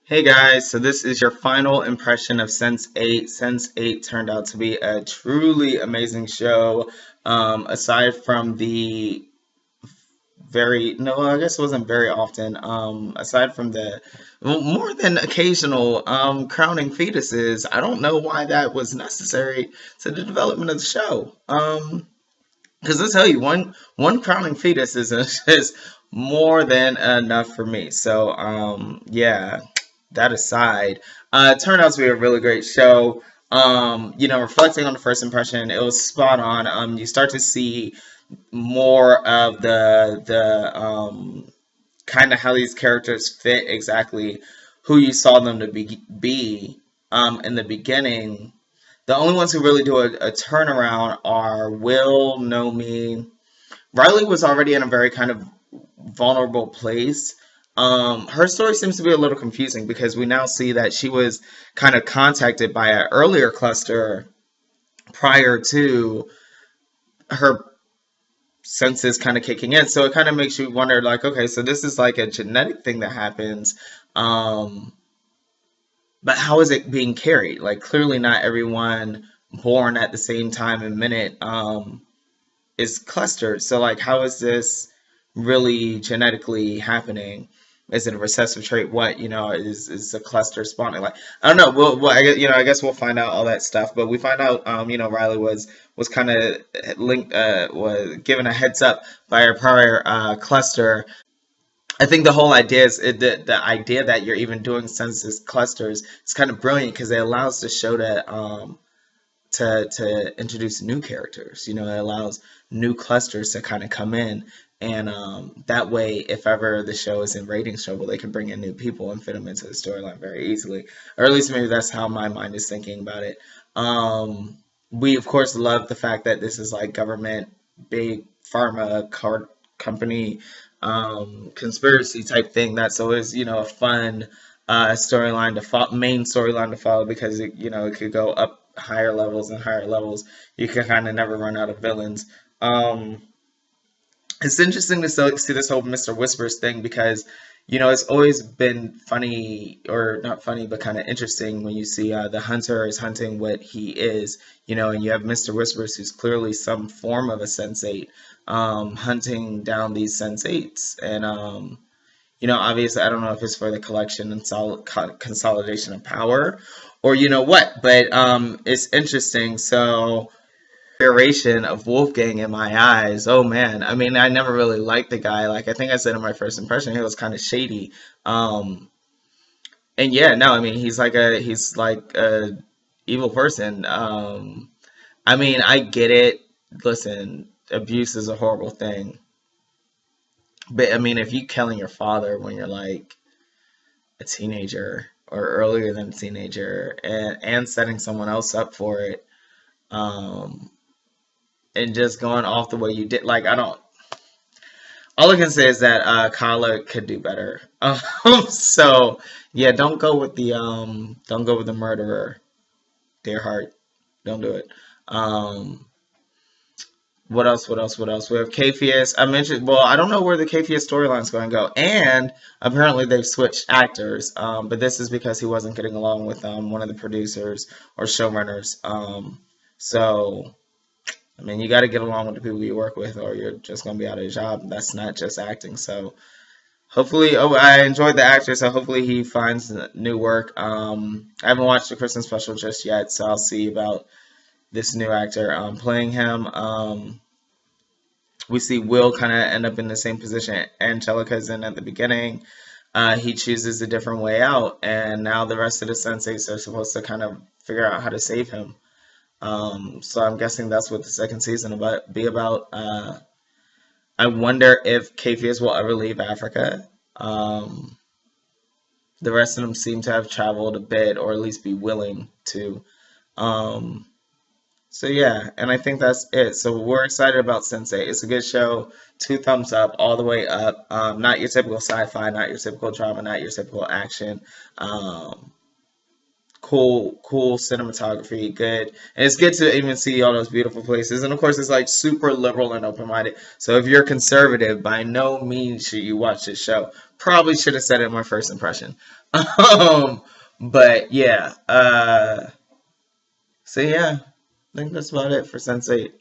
Hey guys, so this is your final impression of Sense8. Sense8 turned out to be a truly amazing show. Aside from the no, I guess it wasn't very often. Aside from the more than occasional crowning fetuses, I don't know why that was necessary to the development of the show. Because I'll tell you, one crowning fetus is more than enough for me. So yeah, that aside, it turned out to be a really great show. Reflecting on the first impression, it was spot on. You start to see more of the kind of how these characters fit exactly who you saw them to be in the beginning. The only ones who really do a turnaround are Will, Nomi. Riley was already in a very kind of vulnerable place. Her story seems to be a little confusing because we now see that she was kind of contacted by an earlier cluster prior to her senses kind of kicking in. So it kind of makes you wonder, like, okay, so this is like a genetic thing that happens. But how is it being carried? Like, clearly not everyone born at the same time and minute is clustered. So, like, how is this really genetically happening? Is it a recessive trait? What is a cluster spawning? Like, I don't know. I guess we'll find out all that stuff. But we find out, Riley was kind of linked, was given a heads up by her prior cluster. I think the whole idea is the idea that you're even doing census clusters is kind of brilliant because it allows the show to introduce new characters. It allows new clusters to kind of come in, and that way, if ever the show is in ratings trouble, they can bring in new people and fit them into the storyline very easily. Or at least maybe that's how my mind is thinking about it. We of course love the fact that this is like government, big pharma card company conspiracy type thing. That's always a fun storyline to follow, main storyline to follow because it could go up higher levels and higher levels. You can kind of never run out of villains. It's interesting to see this whole Mr. Whispers thing because it's always been funny, or not funny, but kind of interesting when you see the hunter is hunting what he is, and you have Mr. Whispers, who's clearly some form of a Sense8, hunting down these Sense8s. And obviously, I don't know if it's for the collection and consolidation of power, or what, but it's interesting. So iteration of Wolfgang in my eyes. Oh man, I mean, I never really liked the guy. Like, I think I said in my first impression, he was kind of shady. And yeah, no, I mean, he's like a evil person. I mean, I get it. Listen, abuse is a horrible thing, but I mean, if you killing your father when you're like a teenager or earlier than a teenager, and setting someone else up for it, um, and just going off the way you did, like, I don't. All I can say is that Kala could do better. So yeah, don't go with the murderer, dear heart. Don't do it. Um, what else? What else? What else? We have Capheus. I mentioned. Well, I don't know where the Capheus storyline is going to go, and apparently they've switched actors. But this is because he wasn't getting along with one of the producers or showrunners. So I mean, you got to get along with the people you work with, or you're just going to be out of a job. That's not just acting. So hopefully, I enjoyed the actor, so hopefully he finds new work. I haven't watched the Christmas special just yet, so I'll see about this new actor playing him. We see Will kind of end up in the same position Angelica's in at the beginning. He chooses a different way out, and now the rest of the Sensates are supposed to kind of figure out how to save him. So I'm guessing that's what the second season about be about. I wonder if Capheus will ever leave Africa. The rest of them seem to have traveled a bit, or at least be willing to. Um, so yeah, and I think that's it. So we're excited about Sense8. It's a good show. 2 thumbs up, all the way up. Not your typical sci-fi, not your typical drama, not your typical action. Um, cool cinematography, good. And it's good to even see all those beautiful places. And of course, it's like super liberal and open-minded. So if you're conservative, by no means should you watch this show. Probably should have said it in my first impression. But yeah, so yeah, I think that's about it for Sense8.